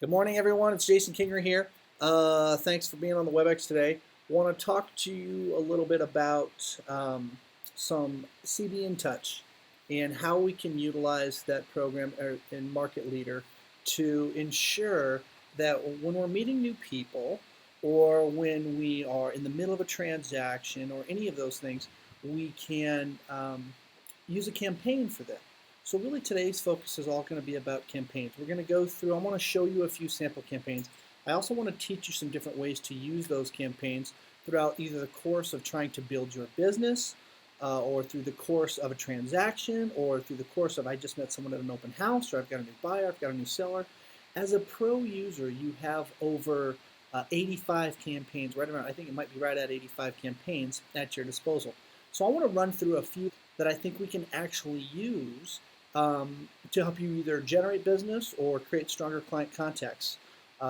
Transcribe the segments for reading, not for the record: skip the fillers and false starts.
Good morning, everyone. It's Jason Kinger here. Thanks for being on the WebEx today. Want to talk to you a little bit about some CB inTouch and how we can utilize that program in Market Leader to ensure that when we're meeting new people or when we are in the middle of a transaction or any of those things, we can use a campaign for them. So really today's focus is all going to be about campaigns. We're going to go through, I want to show you a few sample campaigns. I also want to teach you some different ways to use those campaigns throughout either the course of trying to build your business or through the course of a transaction or through the course of I just met someone at an open house or I've got a new buyer, I've got a new seller. As a pro user, you have over 85 campaigns, right around, I think it might be right at 85 campaigns at your disposal. So I want to run through a few that I think we can actually use to help you either generate business or create stronger client contacts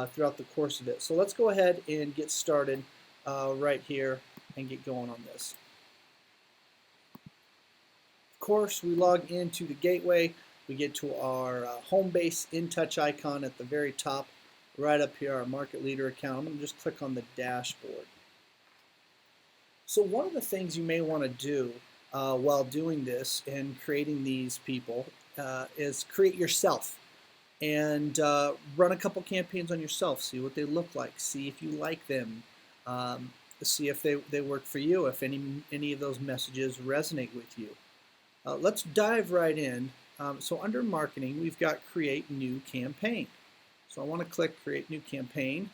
throughout the course of it. So let's go ahead and get started right here and get going on this. Of course, we log into the gateway. We get to our home base inTouch icon at the very top, right up here, our market leader account. I'm going to just click on the dashboard. So one of the things you may want to do while doing this and creating these people is create yourself and run a couple campaigns on yourself, see what they look like, see if you like them, see if they work for you, if any of those messages resonate with you. Let's dive right in. So under marketing, we've got create new campaign. So I want to click create new campaign.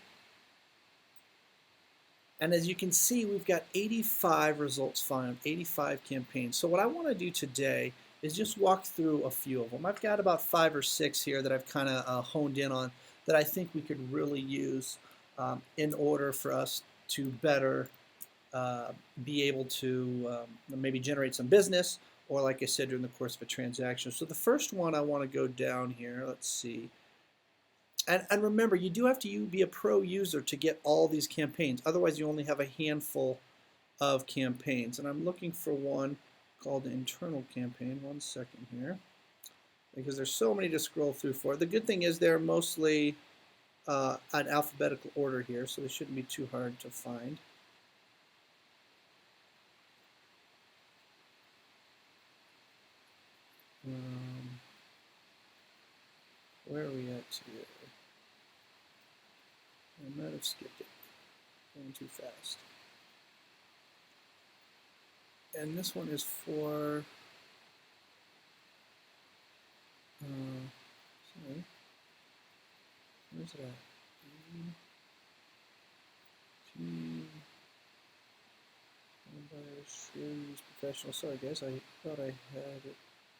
And as you can see, we've got 85 results found, 85 campaigns. So what I want to do today is just walk through a few of them. I've got about 5 or 6 here that I've kind of honed in on that I think we could really use in order for us to better be able to maybe generate some business or, like I said, during the course of a transaction. So the first one I want to go down here, let's see. And remember, you do have to be a pro user to get all these campaigns. Otherwise, you only have a handful of campaigns. And I'm looking for one called the internal campaign. 1 second here. Because there's so many to scroll through for. The good thing is they're mostly an alphabetical order here, so they shouldn't be too hard to find. Where are we at here? I might have skipped it. Going too fast. And this one is for sorry, where's it at? Shoes professional. Sorry guys, I thought I had it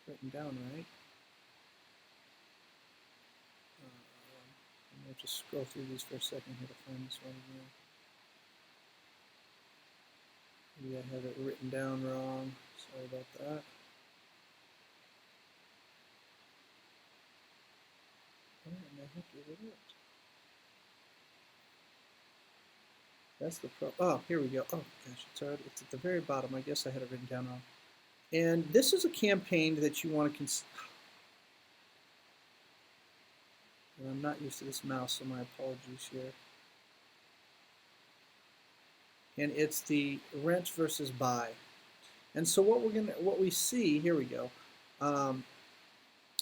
written down right. I'm going to just scroll through these for a second here to find this one again. Maybe I have it written down wrong. Sorry about that. Oh, and I think it worked. That's the pro. Oh, here we go. Oh gosh, it's at the very bottom. I guess I had it written down wrong. And this is a campaign that you want to consider. I'm not used to this mouse, so my apologies here. And it's the rent versus buy. And so what we see, here we go,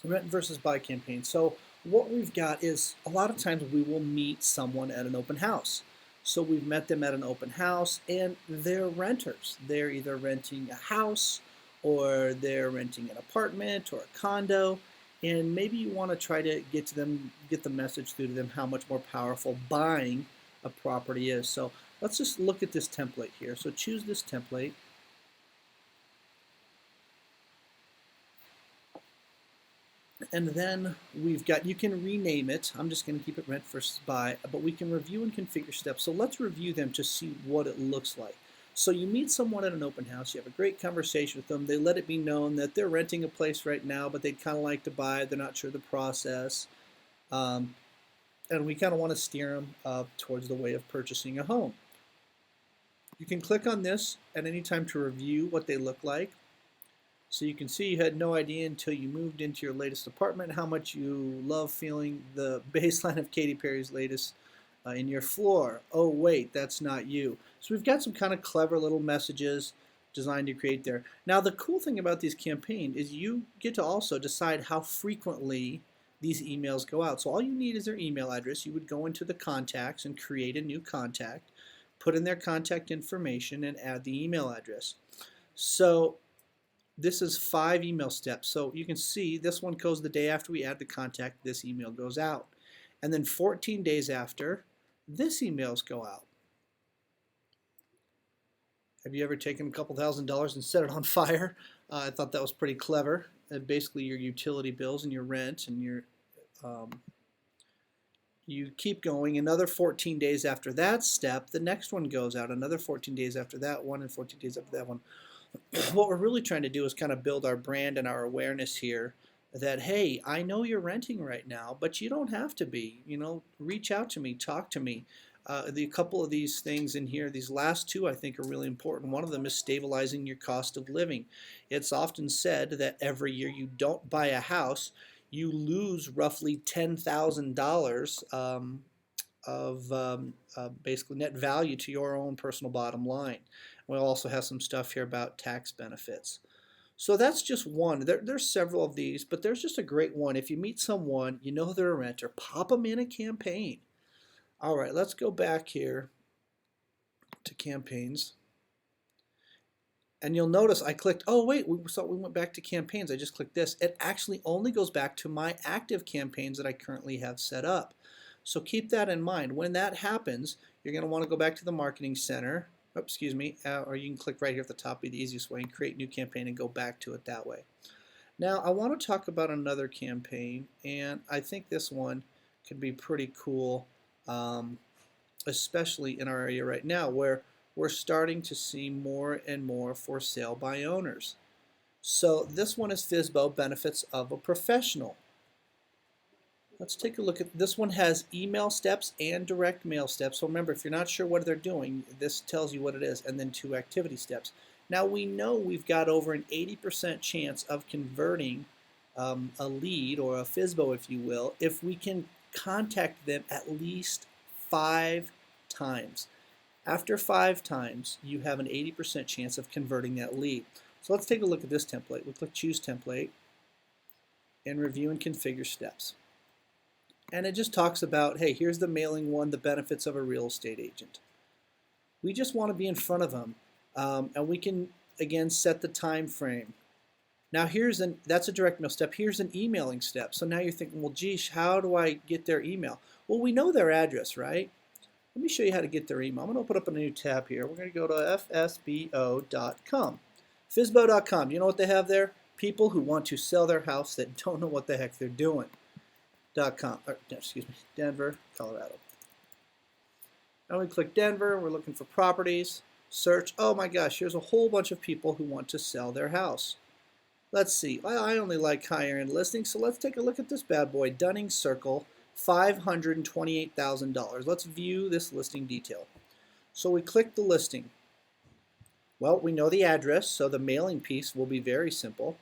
rent versus buy campaign. So what we've got is a lot of times we will meet someone at an open house. So we've met them at an open house and they're renters. They're either renting a house or they're renting an apartment or a condo. And maybe you want to try to get the message through to them how much more powerful buying a property is. So let's just look at this template here. So choose this template. And then we've got, you can rename it. I'm just going to keep it rent versus buy, but we can review and configure steps. So let's review them to see what it looks like. So you meet someone at an open house, you have a great conversation with them, they let it be known that they're renting a place right now, but they'd kind of like to buy, they're not sure the process, and we kind of want to steer them towards the way of purchasing a home. You can click on this at any time to review what they look like. So you can see you had no idea until you moved into your latest apartment how much you love feeling the bass line of Katy Perry's latest in your floor. Oh wait, that's not you. So we've got some kind of clever little messages designed to create there. Now the cool thing about these campaigns is you get to also decide how frequently these emails go out. So all you need is their email address. You would go into the contacts and create a new contact, put in their contact information, and add the email address. So this is 5 email steps. So you can see this one goes the day after we add the contact, this email goes out. And then 14 days after, this emails go out. Have you ever taken a couple $1,000s and set it on fire? I thought that was pretty clever. Basically your utility bills and your rent and your you keep going. Another 14 days after that step, the next one goes out. Another 14 days after that one, and 14 days after that one. What we're really trying to do is kind of build our brand and our awareness here that, hey, I know you're renting right now, but you don't have to be. You know, reach out to me, talk to me. The couple of these things in here, these last two I think are really important. One of them is stabilizing your cost of living. It's often said that every year you don't buy a house, you lose roughly $10,000 of basically net value to your own personal bottom line. We'll also have some stuff here about tax benefits. So that's just one. There's several of these, but there's just a great one. If you meet someone, you know they're a renter, pop them in a campaign. All right, let's go back here to campaigns. And you'll notice I clicked, oh wait, we went back to campaigns. I just clicked this. It actually only goes back to my active campaigns that I currently have set up. So keep that in mind. When that happens, you're going to want to go back to the Marketing Center. Oh, excuse me, or you can click right here at the top, be the easiest way, and create new campaign and go back to it that way. Now I want to talk about another campaign, and I think this one could be pretty cool, especially in our area right now where we're starting to see more and more for sale by owners. So this one is FSBO, Benefits of a Professional. Let's take a look at this one. Has email steps and direct mail steps. So remember, if you're not sure what they're doing, this tells you what it is, and then 2 activity steps. Now we know we've got over an 80% chance of converting a lead or a FSBO, if you will, if we can contact them at least 5 times. After 5 times, you have an 80% chance of converting that lead. So let's take a look at this template. We'll click Choose Template and Review and Configure Steps. And it just talks about, hey, here's the mailing one, the benefits of a real estate agent. We just want to be in front of them, and we can, again, set the time frame. Now that's a direct mail step. Here's an emailing step. So now you're thinking, well, geez, how do I get their email? Well, we know their address, right? Let me show you how to get their email. I'm going to open up a new tab here. We're going to go to fsbo.com. FSBO.com, you know what they have there? People who want to sell their house that don't know what the heck they're doing. Denver, Colorado. Now we click Denver, we're looking for properties, search. Oh my gosh, here's a whole bunch of people who want to sell their house. Let's see, well, I only like higher end listings, so let's take a look at this bad boy, Dunning Circle, $528,000. Let's view this listing detail. So we click the listing. Well, we know the address, so the mailing piece will be very simple.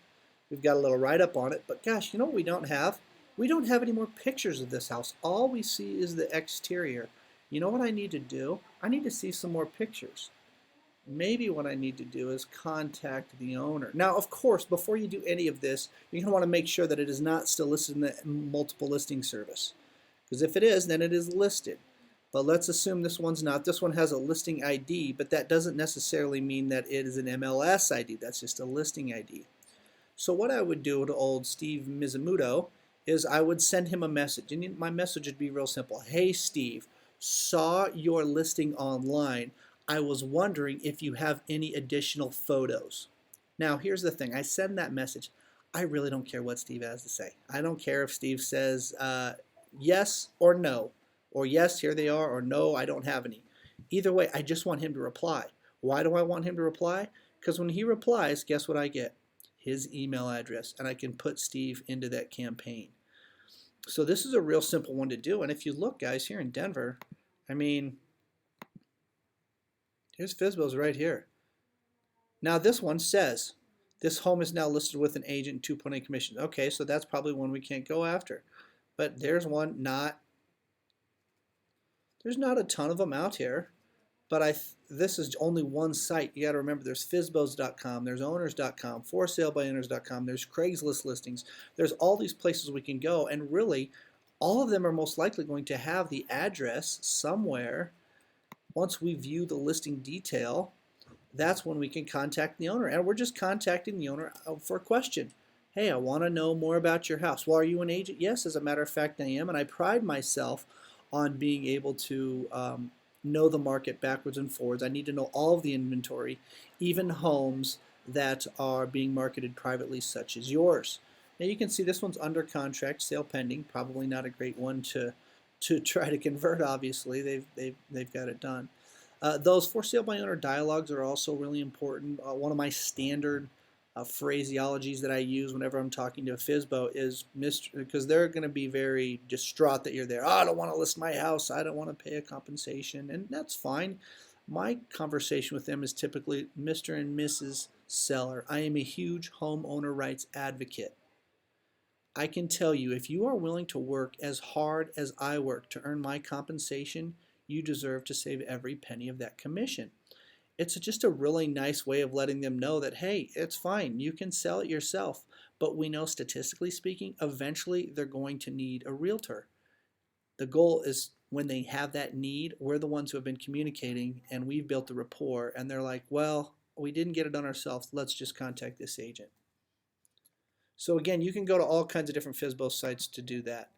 We've got a little write-up on it, but gosh, you know what we don't have? We don't have any more pictures of this house. All we see is the exterior. You know what I need to do? I need to see some more pictures. Maybe what I need to do is contact the owner. Now, of course, before you do any of this, you're going to want to make sure that it is not still listed in the multiple listing service. Because if it is, then it is listed. But let's assume this one's not. This one has a listing ID, but that doesn't necessarily mean that it is an MLS ID. That's just a listing ID. So what I would do to old Steve Mizumoto is I would send him a message. And my message would be real simple. Hey, Steve, saw your listing online. I was wondering if you have any additional photos. Now, here's the thing. I send that message. I really don't care what Steve has to say. I don't care if Steve says yes or no, or yes, here they are, or no, I don't have any. Either way, I just want him to reply. Why do I want him to reply? Because when he replies, guess what I get? His email address, and I can put Steve into that campaign. So this is a real simple one to do. And if you look, guys, here in Denver, I mean, here's FSBO's right here. Now this one says This home is now listed with an agent, 2.8 commission. Okay, so that's probably one we can't go after. But there's one there's not a ton of them out here. But this is only one site. You got to remember there's fizbos.com, there's owners.com, forsalebyOwners.com, there's Craigslist listings. There's all these places we can go, and really all of them are most likely going to have the address somewhere. Once we view the listing detail, that's when we can contact the owner. And we're just contacting the owner for a question. Hey, I want to know more about your house. Well, are you an agent? Yes, as a matter of fact, I am. And I pride myself on being able to know the market backwards and forwards. I need to know all of the inventory, even homes that are being marketed privately, such as yours. Now you can see this one's under contract, sale pending. Probably not a great one to try to convert. Obviously, they've got it done. Those for sale by owner dialogues are also really important. One of my standard phraseologies that I use whenever I'm talking to a FSBO is because they're going to be very distraught that you're there. Oh, I don't want to list my house. I don't want to pay a compensation, and that's fine. My conversation with them is typically Mr. and Mrs. Seller. I am a huge homeowner rights advocate. I can tell you, if you are willing to work as hard as I work to earn my compensation, you deserve to save every penny of that commission. It's just a really nice way of letting them know that, hey, it's fine, you can sell it yourself, but we know statistically speaking, eventually they're going to need a realtor. The goal is when they have that need, we're the ones who have been communicating and we've built the rapport, and they're like, well, we didn't get it done ourselves, let's just contact this agent. So again, you can go to all kinds of different FSBO sites to do that.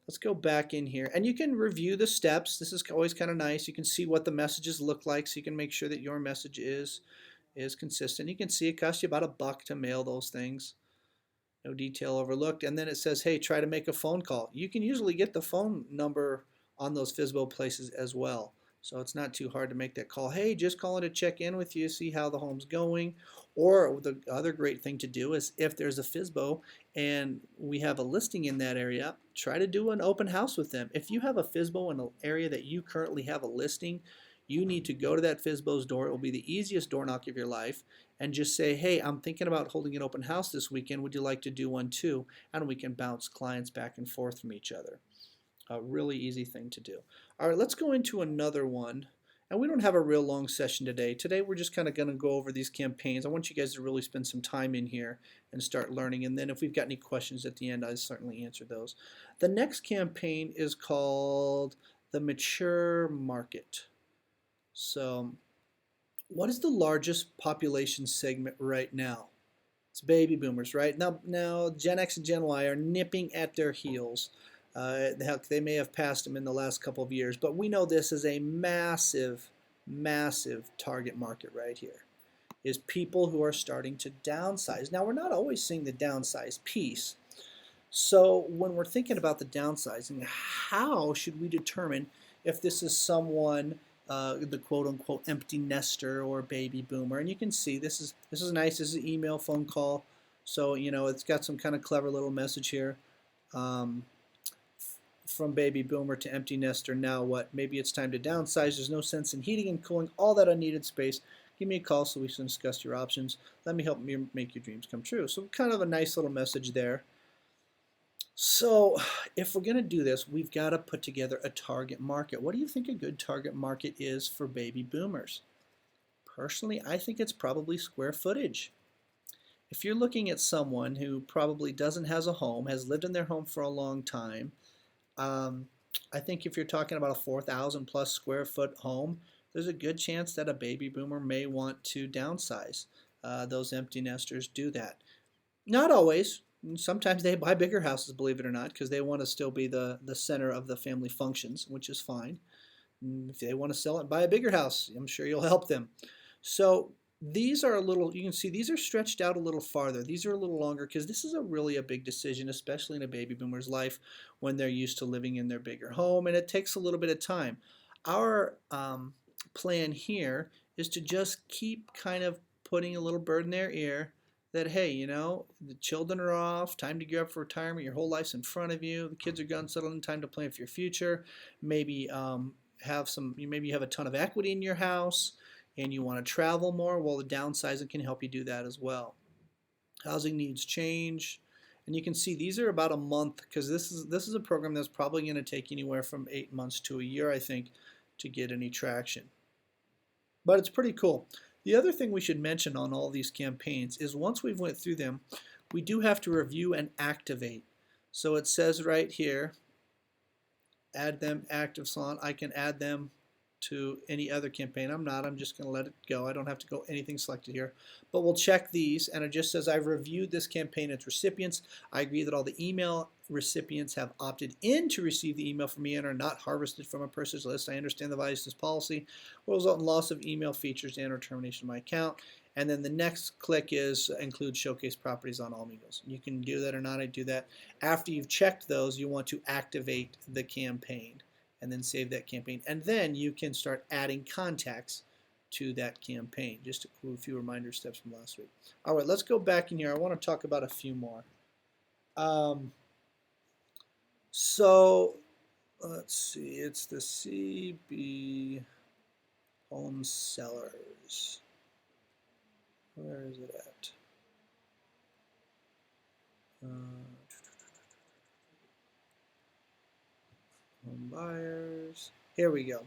Let's go back in here, and you can review the steps. This is always kind of nice. You can see what the messages look like, so you can make sure that your message is consistent. You can see it costs you about $1 to mail those things. No detail overlooked. And then it says, hey, try to make a phone call. You can usually get the phone number on those FSBO places as well. So it's not too hard to make that call. Hey, just calling to check in with you, see how the home's going. Or the other great thing to do is if there's a FSBO and we have a listing in that area, try to do an open house with them. If you have a FSBO in an area that you currently have a listing, you need to go to that FSBO's door. It will be the easiest door knock of your life, and just say, hey, I'm thinking about holding an open house this weekend. Would you like to do one too? And we can bounce clients back and forth from each other. A really easy thing to do. All right, let's go into another one. And we don't have a real long session today. Today we're just kind of going to go over these campaigns. I want you guys to really spend some time in here and start learning. And then if we've got any questions at the end, I'll certainly answer those. The next campaign is called the Mature Market. So what is the largest population segment right now? It's baby boomers, right? Now Gen X and Gen Y are nipping at their heels. They may have passed them in the last couple of years, but we know this is a massive, massive target market right here, is people who are starting to downsize. Now, we're not always seeing the downsize piece. So when we're thinking about the downsizing, how should we determine if this is someone, the quote-unquote empty nester or baby boomer? And you can see this is nice. This is an email, phone call. So, you know, it's got some kind of clever little message here. From baby boomer to empty nester, now what? Maybe it's time to downsize. There's no sense in heating and cooling all that unneeded space. Give me a call so we can discuss your options. Let me help you make your dreams come true. So kind of a nice little message there. So if we're going to do this, we've got to put together a target market. What do you think a good target market is for baby boomers? Personally, I think it's probably square footage. If you're looking at someone who probably doesn't have a home, has lived in their home for a long time, I think if you're talking about a 4,000 plus square foot home, there's a good chance that a baby boomer may want to downsize. Those empty nesters do that. Not always. Sometimes they buy bigger houses, believe it or not, because they want to still be the center of the family functions, which is fine. If they want to sell it and buy a bigger house, I'm sure you'll help them. So these are a little, you can see these are stretched out a little farther. These are a little longer because this is really a big decision, especially in a baby boomer's life when they're used to living in their bigger home, and it takes a little bit of time. Our plan here is to just keep kind of putting a little bird in their ear that, hey, you know, the children are off, time to gear up for retirement, your whole life's in front of you, the kids are gone, settled in, time to plan for your future. Maybe maybe you have a ton of equity in your house and you want to travel more. Well, the downsizing can help you do that as well. Housing needs change. And you can see these are about a month, because this is a program that's probably going to take anywhere from 8 months to a year, I think, to get any traction. But it's pretty cool. The other thing we should mention on all these campaigns is once we've went through them, we do have to review and activate. So it says right here, add them active salon. I can add them to any other campaign. I'm just going to let it go. I don't have to go anything selected here. But we'll check these, and it just says I've reviewed this campaign and its recipients. I agree that all the email recipients have opted in to receive the email from me and are not harvested from a person's list. I understand the values of this policy will result in loss of email features and or termination of my account. And then the next click is include showcase properties on all Migos. You can do that or not. I do that. After you've checked those, you want to activate the campaign and then save that campaign. And then you can start adding contacts to that campaign. Just a few reminder steps from last week. All right, let's go back in here. I want to talk about a few more. So let's see. It's the CB Home Sellers. Where is it at? Home buyers. Here we go.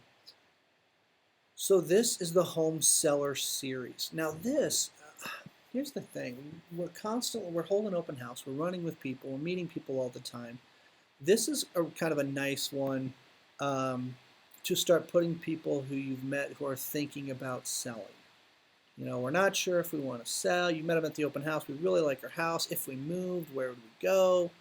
So this is the home seller series. Now this, here's the thing. We're holding open house. We're running with people. We're meeting people all the time. This is kind of a nice one to start putting people who you've met who are thinking about selling. You know, we're not sure if we want to sell. You met them at the open house. We really like our house. If we moved, where would we go?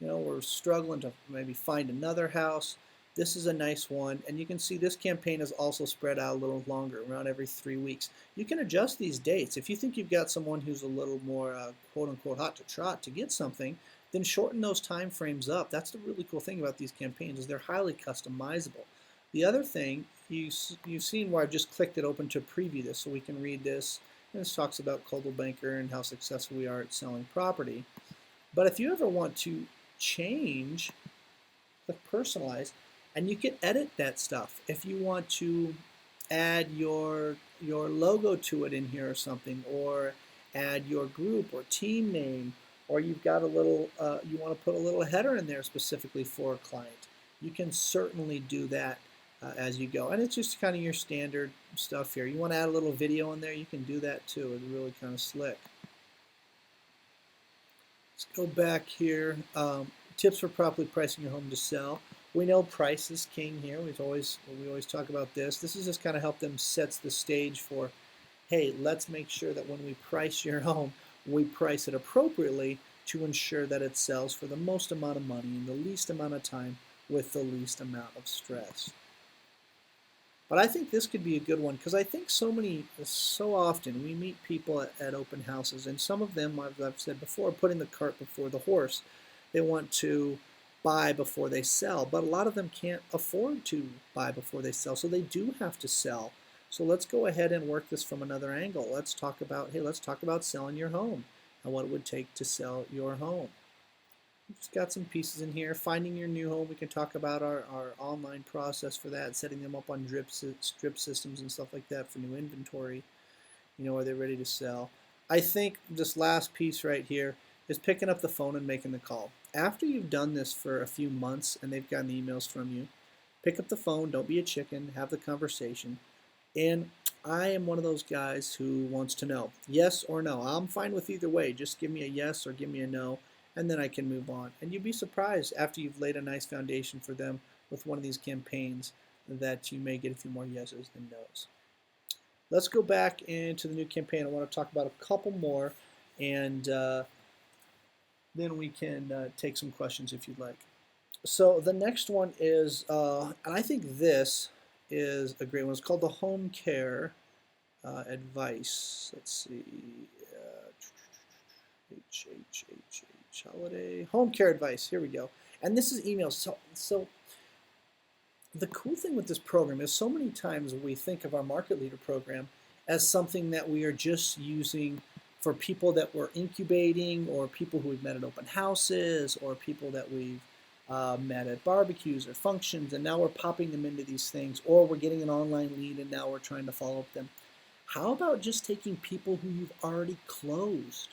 You know, we're struggling to maybe find another house. This is a nice one, and you can see this campaign is also spread out a little longer, around every 3 weeks. You can adjust these dates. If you think you've got someone who's a little more quote-unquote hot to trot to get something, then shorten those time frames up. That's the really cool thing about these campaigns is they're highly customizable. The other thing, you've seen where I've just clicked it open to preview this so we can read this. And this talks about Coldwell Banker and how successful we are at selling property. But if you ever want to change, click personalize, and you can edit that stuff. If you want to add your logo to it in here or something, or add your group or team name, or you've got a little, you want to put a little header in there specifically for a client, you can certainly do that as you go. And it's just kind of your standard stuff here. You want to add a little video in there, you can do that too. It's really kind of slick. Let's go back here. Tips for properly pricing your home to sell. We know price is king here. We always talk about this. This is just kind of help them sets the stage for, hey, let's make sure that when we price your home, we price it appropriately to ensure that it sells for the most amount of money in the least amount of time with the least amount of stress. But I think this could be a good one because I think so often we meet people at open houses, and some of them, I've said before, putting the cart before the horse. They want to buy before they sell, but a lot of them can't afford to buy before they sell, so they do have to sell. So let's go ahead and work this from another angle. Let's talk about, hey, let's talk about selling your home and what it would take to sell your home. We've just got some pieces in here. Finding your new home, we can talk about our online process for that, setting them up on strip systems and stuff like that for new inventory. You know, are they ready to sell? I think this last piece right here is picking up the phone and making the call. After you've done this for a few months and they've gotten emails from you, pick up the phone, don't be a chicken, have the conversation. And I am one of those guys who wants to know, yes or no. I'm fine with either way. Just give me a yes or give me a no, and then I can move on. And you'd be surprised after you've laid a nice foundation for them with one of these campaigns that you may get a few more yeses than nos. Let's go back into the new campaign. I want to talk about a couple more, and then we can take some questions if you'd like. So the next one is, and I think this is a great one. It's called the Home Care Advice. Let's see. Holiday. Home Care Advice. Here we go. And this is emails. So the cool thing with this program is so many times we think of our Market Leader program as something that we are just using for people that we're incubating, or people who we've met at open houses, or people that we've met at barbecues or functions, and now we're popping them into these things, or we're getting an online lead and now we're trying to follow up them. How about just taking people who you've already closed,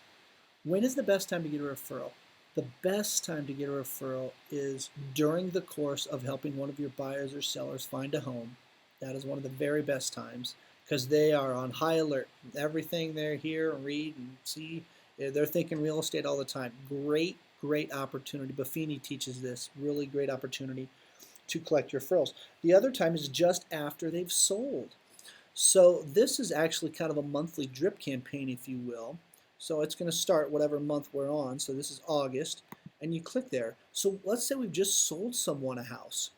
When is the best time to get a referral? The best time to get a referral is during the course of helping one of your buyers or sellers find a home. That is one of the very best times because they are on high alert. Everything they hear and read and see, they're thinking real estate all the time. Great, great opportunity. Buffini teaches this. Really great opportunity to collect your referrals. The other time is just after they've sold. So this is actually kind of a monthly drip campaign, if you will. So it's going to start whatever month we're on. So this is August, and you click there. So let's say we've just sold someone a house.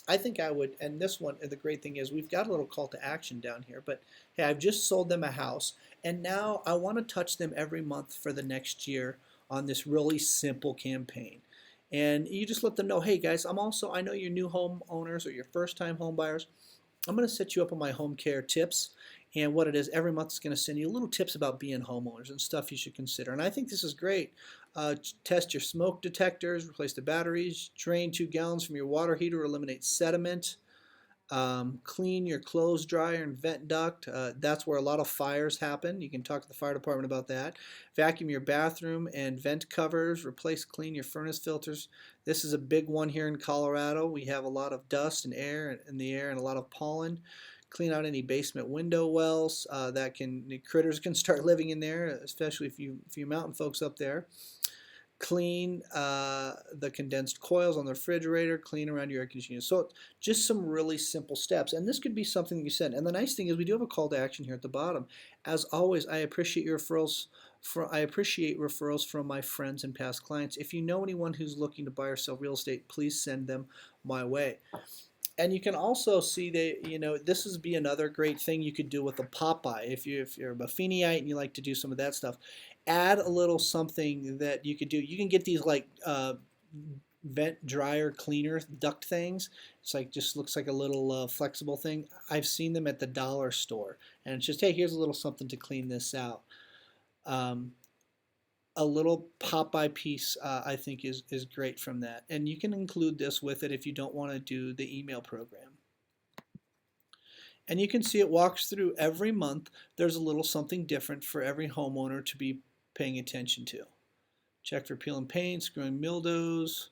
I think I would, and this one, the great thing is we've got a little call to action down here, but hey, I've just sold them a house, and now I want to touch them every month for the next year on this really simple campaign. And you just let them know, hey guys, I know you're new homeowners or your first time home buyers. I'm going to set you up on my home care tips, and what it is, every month is going to send you little tips about being homeowners and stuff you should consider. And I think this is great. Test your smoke detectors, replace the batteries, drain 2 gallons from your water heater, eliminate sediment, clean your clothes dryer and vent duct. That's where a lot of fires happen. You can talk to the fire department about that. Vacuum your bathroom and vent covers, clean your furnace filters. This is a big one here in Colorado. We have a lot of dust and air in the air and a lot of pollen. Clean out any basement window wells the critters can start living in there, especially if you mountain folks up there. Clean the condensed coils on the refrigerator, clean around your air conditioning. So just some really simple steps. And this could be something that you send. And the nice thing is we do have a call to action here at the bottom. As always, I appreciate your referrals. I appreciate referrals from my friends and past clients. If you know anyone who's looking to buy or sell real estate, please send them my way. And you can also see that, this would be another great thing you could do with a Popeye. If you're a Buffiniite and you like to do some of that stuff, add a little something that you could do. You can get these like vent dryer cleaner duct things. It's like just looks like a little flexible thing. I've seen them at the dollar store, and it's just, hey, here's a little something to clean this out. A little Popeye piece I think is great from that. And you can include this with it if you don't want to do the email program. And you can see it walks through every month. There's a little something different for every homeowner to be paying attention to. Check for peel and paint, screwing mildews,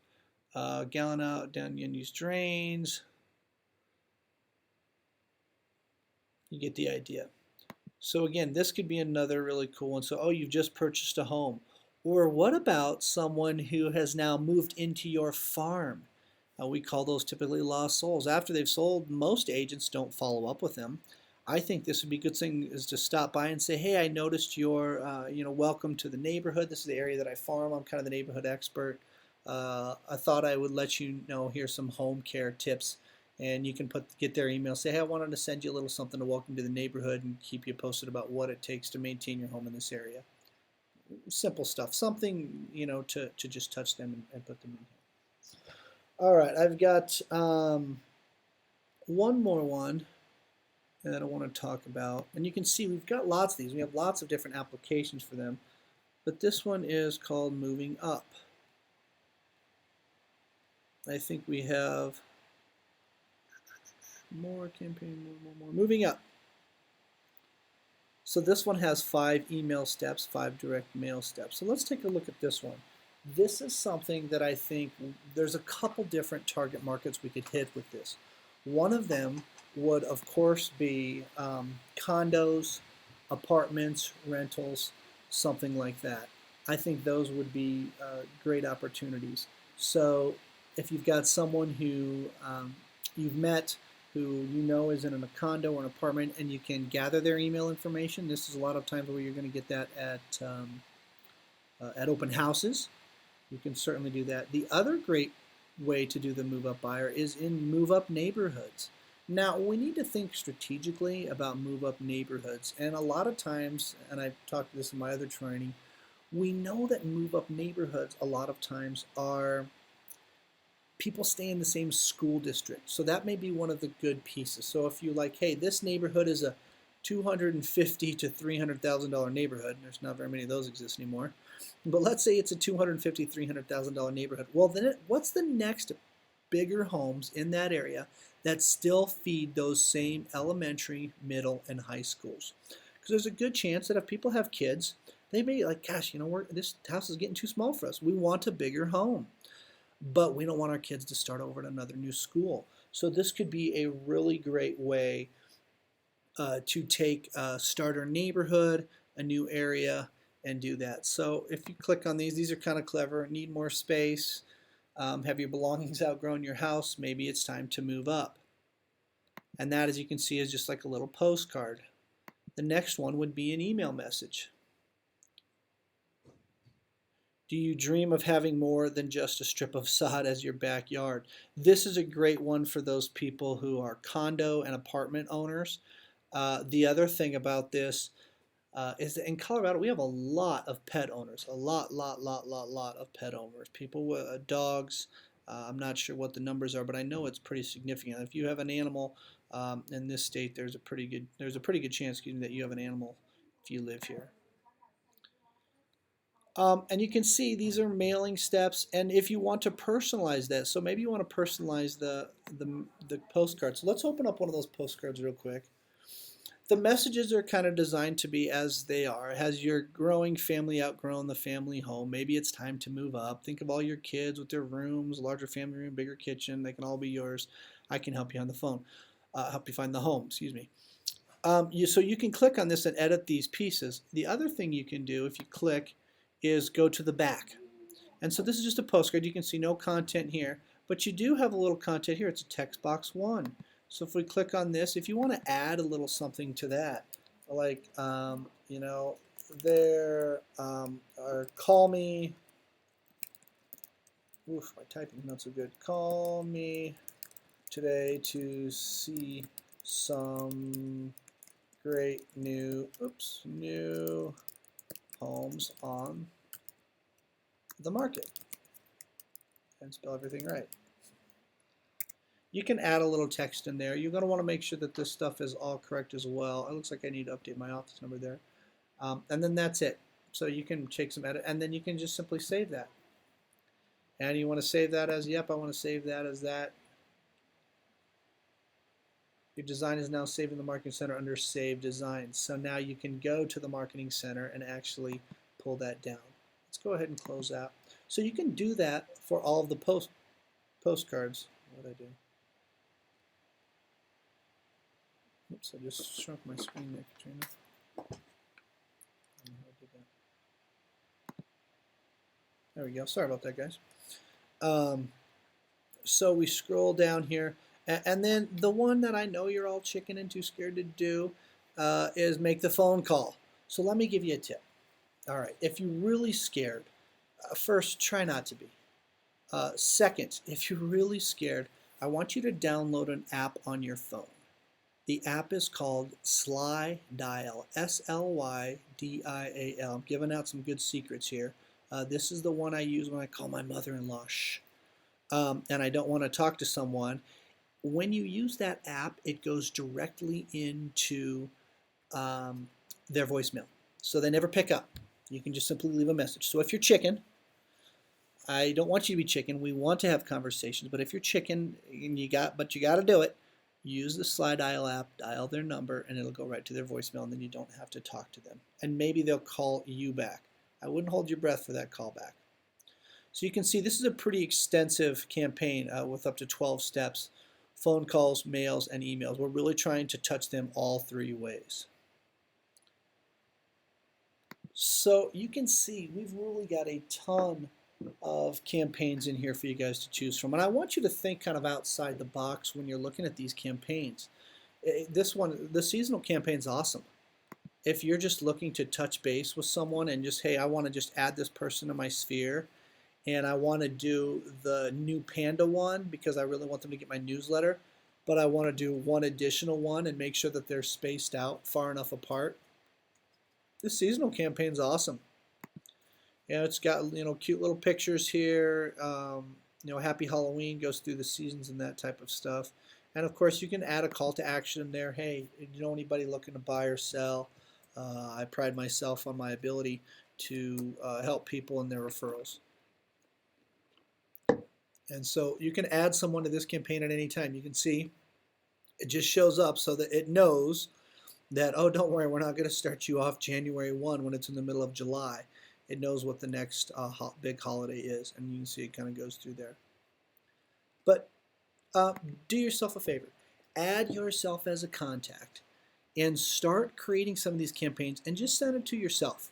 gallon out, down unused drains. You get the idea. So again, this could be another really cool one. So, you've just purchased a home. Or what about someone who has now moved into your farm? We call those typically lost souls. After they've sold, most agents don't follow up with them. I think this would be a good thing is to stop by and say, hey, I noticed you're, welcome to the neighborhood. This is the area that I farm. I'm kind of the neighborhood expert. I thought I would let you know, here's some home care tips. And you can get their email, say, hey, I wanted to send you a little something to welcome to the neighborhood and keep you posted about what it takes to maintain your home in this area. Simple stuff, something, to just touch them and put them in here. All right, I've got one more one that I want to talk about. And you can see we've got lots of these. We have lots of different applications for them. But this one is called Moving Up. I think we have more campaign, more. Moving Up. So this one has 5 email steps, 5 direct mail steps. So let's take a look at this one. This is something that I think there's a couple different target markets we could hit with this. One of them would, of course, be condos, apartments, rentals, something like that. I think those would be great opportunities. So if you've got someone who you've met who is in a condo or an apartment, and you can gather their email information. This is a lot of times where you're going to get that at open houses. You can certainly do that. The other great way to do the move-up buyer is in move-up neighborhoods. Now, we need to think strategically about move-up neighborhoods, and a lot of times, and I've talked to this in my other training, we know that move-up neighborhoods a lot of times are people stay in the same school district. So that may be one of the good pieces. So if you like, hey, this neighborhood is a $250,000 to $300,000 neighborhood. There's not very many of those exist anymore. But let's say it's a $250,000, $300,000 neighborhood. Well, then what's the next bigger homes in that area that still feed those same elementary, middle, and high schools? Because there's a good chance that if people have kids, They may be like, gosh, this house is getting too small for us. We want a bigger home, but we don't want our kids to start over at another new school. So this could be a really great way to take a starter neighborhood, a new area, and do that. So if you click on these are kind of clever. Need more space, have your belongings outgrown your house, maybe it's time to move up. And that, as you can see, is just like a little postcard. The next one would be an email message. Do you dream of having more than just a strip of sod as your backyard? This is a great one for those people who are condo and apartment owners. The other thing about this is that in Colorado we have a lot of pet owners, a lot of pet owners. People with dogs. I'm not sure what the numbers are, but I know it's pretty significant. If you have an animal in this state, there's a pretty good chance that you have an animal if you live here. And you can see these are mailing steps, and if you want to personalize that, so maybe you want to personalize the postcards. So let's open up one of those postcards real quick. The messages are kind of designed to be as they are. Has your growing family outgrown the family home? Maybe it's time to move up. Think of all your kids with their rooms, larger family room, bigger kitchen. They can all be yours. I can help you on the phone, help you find the home, excuse me. So you can click on this and edit these pieces. The other thing you can do if you click is go to the back. And so this is just a postcard. You can see no content here, but you do have a little content here. It's a text box 1. So if we click on this, if you want to add a little something to that, like, or call me, oof, my typing's not so good. Call me today to see some great new homes on the market, and spell everything right. You can add a little text in there. You're going to want to make sure that this stuff is all correct as well. It looks like I need to update my office number there. And then that's it. So you can take some edit, and then you can just simply save that. And you want to save that as, yep, I want to save that as that. Your design is now saved in the Marketing Center under Save Designs. So now you can go to the Marketing Center and actually pull that down. Let's go ahead and close that. So you can do that for all of the postcards. What did I do? Oops, I just shrunk my screen there, Katrina. I don't know how I did that. There we go. Sorry about that, guys. So we scroll down here, and then the one that I know you're all chicken and too scared to do is make the phone call. So let me give you a tip. All right, if you're really scared, first, try not to be. Second, if you're really scared, I want you to download an app on your phone. The app is called Slydial, S-L-Y-D-I-A-L. I'm giving out some good secrets here. This is the one I use when I call my mother-in-law, and I don't want to talk to someone. When you use that app, it goes directly into their voicemail. So they never pick up. You can just simply leave a message. So if you're chicken, I don't want you to be chicken. We want to have conversations. But if you're chicken, and you got to do it, use the Slydial app, dial their number, and it'll go right to their voicemail, and then you don't have to talk to them. And maybe they'll call you back. I wouldn't hold your breath for that call back. So you can see this is a pretty extensive campaign with up to 12 steps. Phone calls, mails, and emails. We're really trying to touch them all 3 ways. So you can see we've really got a ton of campaigns in here for you guys to choose from. And I want you to think kind of outside the box when you're looking at these campaigns. This one, the seasonal campaign is awesome. If you're just looking to touch base with someone and just, hey, I want to just add this person to my sphere, and I want to do the new Panda one because I really want them to get my newsletter, but I want to do one additional one and make sure that they're spaced out far enough apart. This seasonal campaign is awesome. It's got cute little pictures here. Happy Halloween goes through the seasons and that type of stuff. And of course, you can add a call to action in there. Hey, you know anybody looking to buy or sell? I pride myself on my ability to help people in their referrals. And so you can add someone to this campaign at any time. You can see it just shows up so that it knows that, oh, don't worry, we're not going to start you off January 1 when it's in the middle of July. It knows what the next big holiday is, and you can see it kind of goes through there. But do yourself a favor. Add yourself as a contact and start creating some of these campaigns and just send it to yourself.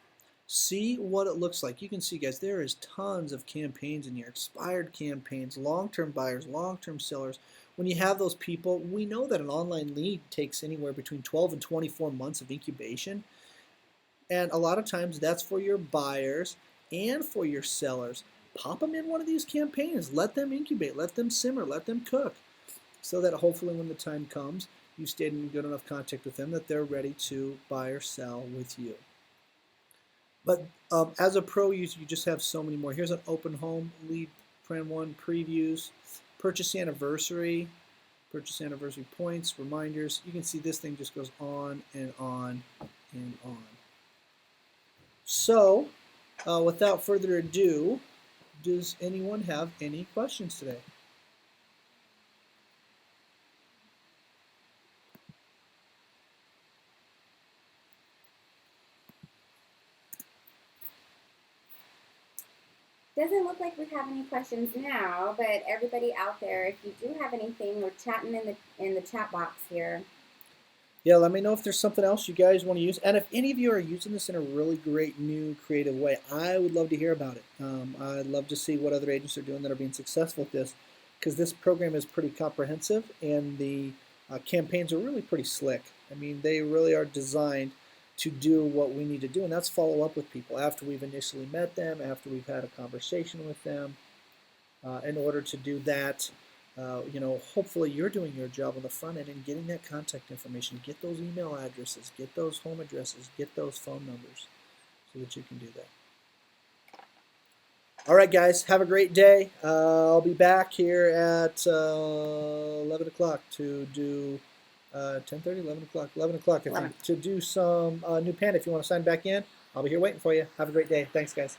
See what it looks like. You can see, guys, there is tons of campaigns in here, expired campaigns, long-term buyers, long-term sellers. When you have those people, we know that an online lead takes anywhere between 12 and 24 months of incubation. And a lot of times that's for your buyers and for your sellers. Pop them in one of these campaigns. Let them incubate, let them simmer, let them cook, so that hopefully when the time comes, you stayed in good enough contact with them that they're ready to buy or sell with you. But as a pro user, you just have so many more. Here's an open home lead plan one, previews, purchase anniversary points, reminders. You can see this thing just goes on and on and on. So without further ado, does anyone have any questions today? Doesn't look like we have any questions now, but everybody out there, if you do have anything, we're chatting in the chat box here. Yeah, let me know if there's something else you guys want to use. And if any of you are using this in a really great, new, creative way, I would love to hear about it. I'd love to see what other agents are doing that are being successful with this, because this program is pretty comprehensive and the campaigns are really pretty slick. I mean, they really are designed to do what we need to do, and that's follow up with people after we've initially met them, after we've had a conversation with them. In order to do that, hopefully you're doing your job on the front end and getting that contact information, get those email addresses, get those home addresses, get those phone numbers so that you can do that. All right, guys, have a great day. I'll be back here at 11 o'clock to do 10:30, 11 o'clock, 11 o'clock, I think, to do some new Panda. If you want to sign back in, I'll be here waiting for you. Have a great day. Thanks, guys.